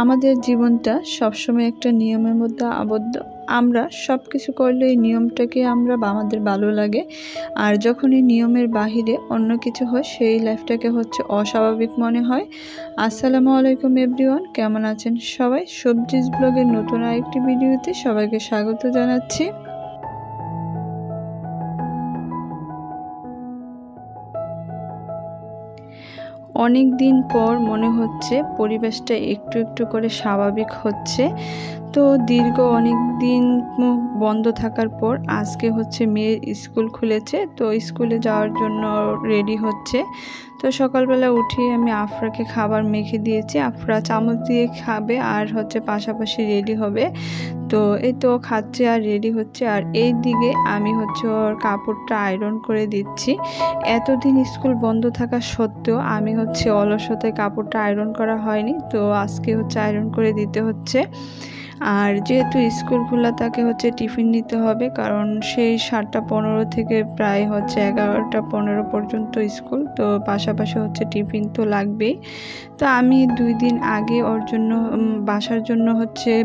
আমাদের জীবনটা সবসময় একটা নিয়মের মধ্যে আবদ্ধ। আমরা সব কিছু করলে এই নিয়মটাকে আমাদের ভালো লাগে, আর যখন এই নিয়মের বাহিরে অন্য কিছু হয় সেই লাইফটাকে অস্বাভাবিক মনে হয়। আসসালামু আলাইকুম এভরিওয়ান, কেমন আছেন সবাই? সবজিজ ব্লগের নতুন আরেকটি ভিডিওতে সবাইকে স্বাগত জানাচ্ছি। অনেক দিন পর মনে হচ্ছে পরিবেশটা একটু একটু করে স্বাভাবিক হচ্ছে। তো দীর্ঘ অনেক দিন বন্ধ থাকার পর আজকে মেয়ের স্কুল খুলেছে, তো স্কুলে যাওয়ার জন্য রেডি হচ্ছে। তো সকালবেলা উঠে আমি আফরাকে খাবার মেখে দিয়েছি, আফরা চামচ দিয়ে খাবে আর পাশাপাশি রেডি হবে। তো এই তো খাচ্ছে আর রেডি হচ্ছে, আর এই দিকে আমি ওর কাপড়টা আয়রন করে দিচ্ছি। এতদিন স্কুল বন্ধ থাকা সত্ত্বেও আমি অলসতায় কাপড়টা আয়রন করা হয়নি, তো আজকে আয়রন করে দিতে হচ্ছে। আর যেহেতু স্কুল খোলা, তাকে টিফিন নিতে হবে, কারণ সেই 7:15 থেকে প্রায় 11:15 পর্যন্ত স্কুল, তো পাশাপাশি টিফিন তো লাগবেই। তো আমি 2 দিন আগে ওর জন্য বাসার জন্য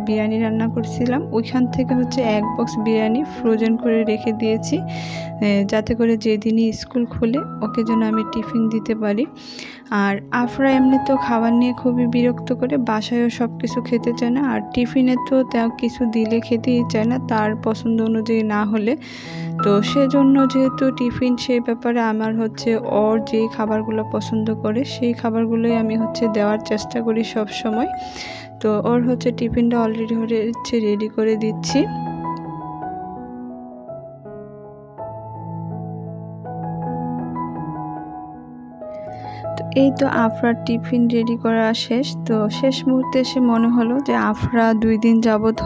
বিরিয়ানি রান্না করছিলাম, ওইখান থেকে 1 বক্স বিরিয়ানি ফ্রোজেন করে রেখে দিয়েছি, যাতে করে যেদিনই স্কুল খুলে ওকে যেন আমি টিফিন দিতে পারি। আর আফরা এমনি তো খাবার নিয়ে খুবই বিরক্ত করে, বাসায়ও সব কিছু খেতে চায় না, আর টিফিনে তো কিছু দিলে খেতেই চায় না তার পছন্দ অনুযায়ী না হলে। তো সেজন্য যেহেতু টিফিন, সেই ব্যাপারে আমার ওর যেই খাবারগুলো পছন্দ করে সেই খাবারগুলোই আমি দেওয়ার চেষ্টা করি সব সময়। তো ওর টিফিনটা অলরেডি রেডি করে দিচ্ছি। এই তো আফরার টিফিন রেডি করা শেষ। তো শেষ মুহূর্তে এসে মনে হলো যে আফরা 2 দিন যাবৎ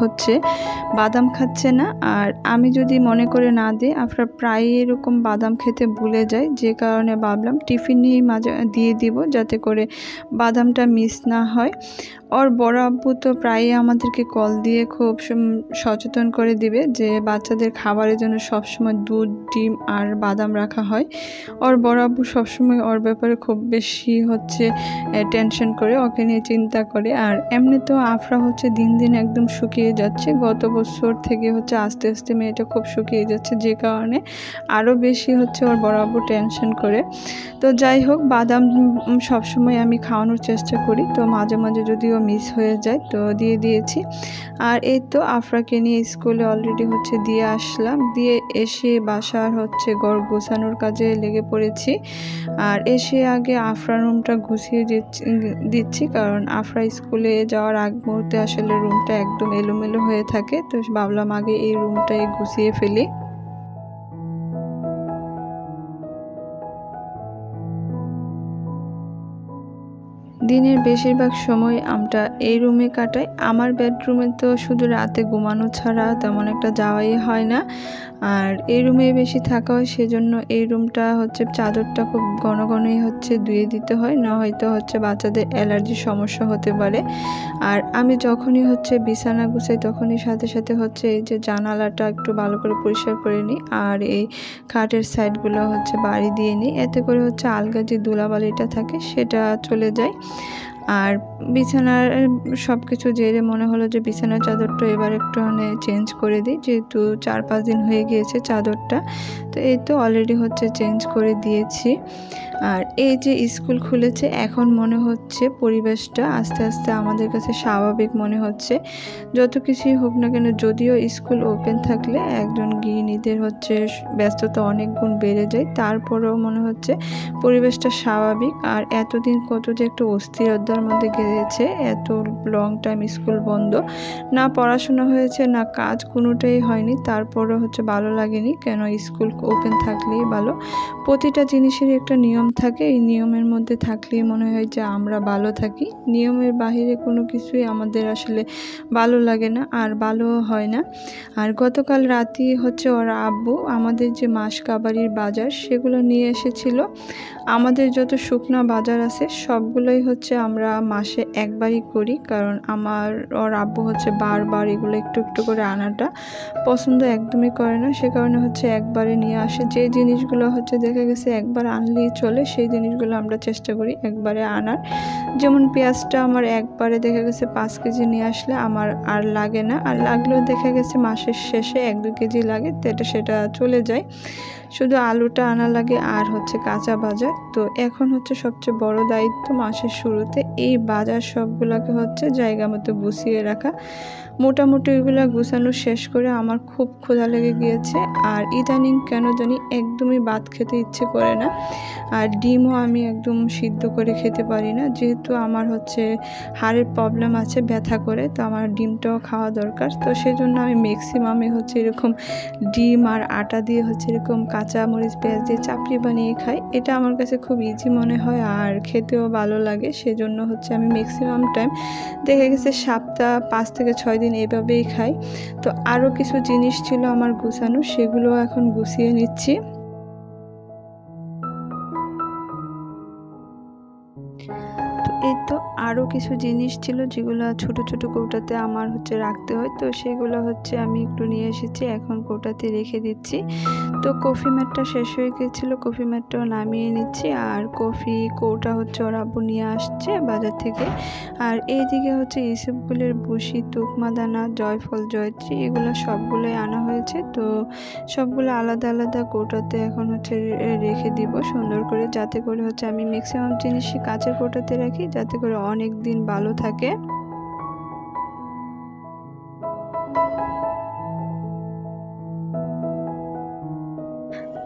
বাদাম খাচ্ছে না, আর আমি যদি মনে করে না দিই আফরা প্রায় এরকম বাদাম খেতে ভুলে যায়, যে কারণে ভাবলাম টিফিন নিয়েই মাঝে দিয়ে দিব, যাতে করে বাদামটা মিস না হয়। ওর বড় আব্বু তো প্রায়ই আমাদেরকে কল দিয়ে খুব সচেতন করে দিবে যে বাচ্চাদের খাবারের জন্য সবসময় দুধ, ডিম আর বাদাম রাখা হয়। ওর বড় আব্বু সবসময় ওর ব্যাপারে খুব বেশি টেনশন করে, ওকে নিয়ে চিন্তা করে। আর এমনি তো আফরা দিন দিন একদম শুকিয়ে যাচ্ছে, গত বছর থেকে আস্তে আস্তে মেয়েটা খুব শুকিয়ে যাচ্ছে, যে কারণে আরও বেশি ওর বড় আব্বু টেনশন করে। তো যাই হোক, বাদাম সবসময় আমি খাওয়ানোর চেষ্টা করি, তো মাঝে মাঝে যদিও মিস হয়ে যায় তো দিয়ে দিয়েছি। আর এই তো আফরাকে নিয়ে স্কুলে অলরেডি দিয়ে আসলাম, দিয়ে এসে বাসার ঘর গোছানোর কাজে লেগে পড়েছি। আর এসে আগে আফরা রুমটা গুছিয়ে দিচ্ছি, কারণ আফরা স্কুলে যাওয়ার আগ মুহূর্তে আসলে রুমটা একদম এলোমেলো হয়ে থাকে, তো ভাবলাম আগে এই রুমটাই গুছিয়ে ফেলি। দিনের বেশিরভাগ সময় আমরা এই রুমে কাটাই। আমার বেডরুমে তো শুধু রাতে ঘুমানো ছাড়া তেমন একটা যাওয়াই হয় না, আর এই রুমে বেশি থাকা হয়, সেজন্য এই রুমটা চাদরটা খুব ঘন ঘনই ধুয়ে দিতে হয়, না হয়তো বাচ্চাদের অ্যালার্জির সমস্যা হতে পারে। আর আমি যখনই বিছানা গুছাই তখনই সাথে সাথে এই যে জানালাটা একটু ভালো করে পরিষ্কার করে নিই, আর এই খাটের সাইডগুলো বাড়ি দিয়ে নিই, এতে করে আলগা যে ধুলাবালিটা থাকে সেটা চলে যায়। আর বিছানার সব কিছু জেরে মনে হলো যে বিছানার চাদরটা এবার একটু চেঞ্জ করে দিই, যেহেতু 4-5 দিন হয়ে গিয়েছে চাদরটা। তো এই তো অলরেডি চেঞ্জ করে দিয়েছি। আর এই যে স্কুল খুলেছে, এখন মনে হচ্ছে পরিবেশটা আস্তে আস্তে আমাদের কাছে স্বাভাবিক মনে হচ্ছে। যত কিছুই হোক না কেন, যদিও স্কুল ওপেন থাকলে একজন গৃহিণীদের ব্যস্ততা অনেক গুণ বেড়ে যায়, তারপরেও মনে হচ্ছে পরিবেশটা স্বাভাবিক। আর এতদিন কত যে একটু অস্থিরতার মধ্যে গিয়েছে, এত লং টাইম স্কুল বন্ধ, না পড়াশোনা হয়েছে না কাজ, কোনোটাই হয়নি, তারপরেও ভালো লাগেনি। কেন স্কুল ওপেন থাকলেই ভালো, প্রতিটা জিনিসেরই একটা নিয়ম থাকে, এই নিয়মের মধ্যে থাকলেই মনে হয় যে আমরা ভালো থাকি। নিয়মের বাহিরে কোনো কিছুই আমাদের আসলে ভালো লাগে না, আর ভালো হয় না। আর গতকাল রাতেই ওর আব্বু আমাদের যে মাসকাবারির বাজার সেগুলো নিয়ে এসেছিল। আমাদের যত শুকনা বাজার আছে সবগুলোই আমরা আমরা মাসে একবারই করি, কারণ আমার ওর আব্বু হচ্ছে বারবার এগুলো একটু একটু করে আনাটা পছন্দ একদমই করে না। সে কারণে হচ্ছে একবারে নিয়ে আসে। যে জিনিসগুলো হচ্ছে দেখা গেছে একবার আনলেই চলে, সেই জিনিসগুলো আমরা চেষ্টা করি একবারে আনার। যেমন পেঁয়াজটা আমার একবারে দেখা গেছে 5 কেজি নিয়ে আসলে আমার আর লাগে না, আর লাগলেও দেখা গেছে মাসের শেষে 1-2 কেজি লাগে, তো সেটা চলে যায়। শুধু আলুটা আনা লাগে আর হচ্ছে কাঁচা বাজার। তো এখন হচ্ছে সবচেয়ে বড় দায়িত্ব মাসের শুরুতে এই বাজার সবগুলোকে হচ্ছে জায়গা মতো গুছিয়ে রাখা। মোটামুটি এগুলো গুছানো শেষ করে আমার খুব ক্ষুধা লেগে গিয়েছে, আর ইদানিং কেন জানি একদমই ভাত খেতে ইচ্ছে করে না। আর ডিমও আমি একদম সিদ্ধ করে খেতে পারি না, যেহেতু আমার হচ্ছে হাড়ের প্রবলেম আছে, ব্যথা করে, তো আমার ডিমটাও খাওয়া দরকার। তো সেজন্য আমি ম্যাক্সিমামই হচ্ছে এরকম ডিম আর আটা দিয়ে হচ্ছে এরকম কাঁচা মরিচ পেঁয়াজ দিয়ে চাপড়ি বানিয়ে খাই। এটা আমার কাছে খুব ইজি মনে হয় আর খেতেও ভালো লাগে। সেজন্য হচ্ছে আমি ম্যাক্সিমাম টাইম দেখা গেছে সপ্তাহ 5 থেকে 6 দিন এভাবেই খাই। তো আরও কিছু জিনিস ছিল আমার গুছানো, সেগুলো এখন গুছিয়ে নিচ্ছি। তো এই তো আরও কিছু জিনিস ছিল যেগুলো ছোট ছোট কৌটাতে আমার হচ্ছে রাখতে হয়, তো সেগুলো হচ্ছে আমি একটু নিয়ে এসেছি, এখন কৌটাতে রেখে দিচ্ছি। তো কফি ম্যাটটা শেষ হয়ে গিয়েছিল, কফি ম্যাটটাও নামিয়ে নিচ্ছি। আর কফি কৌটা হচ্ছে ওর আব্বু নিয়ে আসছে বাজার থেকে। আর এইদিকে হচ্ছে ইসবগুলের ভুসি, তুকমা দানা, জয়ফল, জয়ত্রী, এগুলো সবগুলোই আনা হয়েছে। তো সবগুলো আলাদা আলাদা কৌটাতে এখন হচ্ছে রেখে দিব সুন্দর করে, যাতে করে হচ্ছে আমি ম্যাক্সিমাম জিনিসই কাঁচের কৌটাতে রাখি, যাতে করে অনেক দিন ভালো থাকে।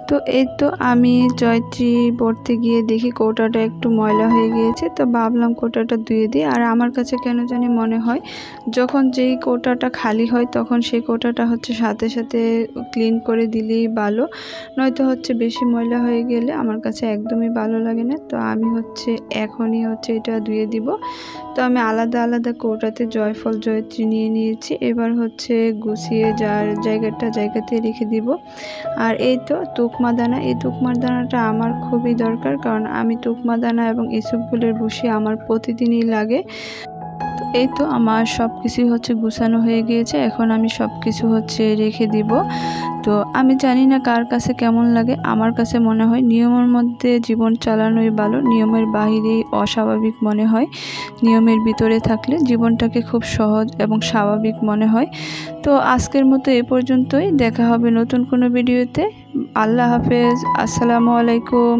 তো এই তো আমি জয়ত্রী পড়তে গিয়ে দেখি কৌটাটা একটু ময়লা হয়ে গিয়েছে, তো ভাবলাম কৌটাটা ধুয়ে দিই। আর আমার কাছে কেন জানি মনে হয় যখন যেই কৌটাটা খালি হয় তখন সেই কৌটাটা হচ্ছে সাথে সাথে ক্লিন করে দিলেই ভালো, নয়তো হচ্ছে বেশি ময়লা হয়ে গেলে আমার কাছে একদমই ভালো লাগে না। তো আমি হচ্ছে এখনই হচ্ছে এটা ধুয়ে দিব। তো আমি আলাদা আলাদা কৌটাতে জয়ফল, জয়ত্রী নিয়ে নিয়েছি। এবার হচ্ছে গুছিয়ে যার জায়গাতে রেখে দিব। আর এই তো তুকমা দানা, এই তুকমার দানাটা আমার খুবই দরকার, কারণ আমি তুকমা দানা এবং ইসবগুলের ভুসি আমার প্রতিদিনই লাগে। তো এই তো আমার সব কিছুই হচ্ছে গুছানো হয়ে গিয়েছে, এখন আমি সব কিছু হচ্ছে রেখে দিব। তো আমি জানি না কার কাছে কেমন লাগে, আমার কাছে মনে হয় নিয়মের মধ্যে জীবন চালানোই ভালো, নিয়মের বাহিরেই অস্বাভাবিক মনে হয়। নিয়মের ভিতরে থাকলে জীবনটাকে খুব সহজ এবং স্বাভাবিক মনে হয়। তো আজকের মতো এ পর্যন্তই, দেখা হবে নতুন কোনো ভিডিওতে। আল্লাহ হাফেজ, আসসালামু আলাইকুম।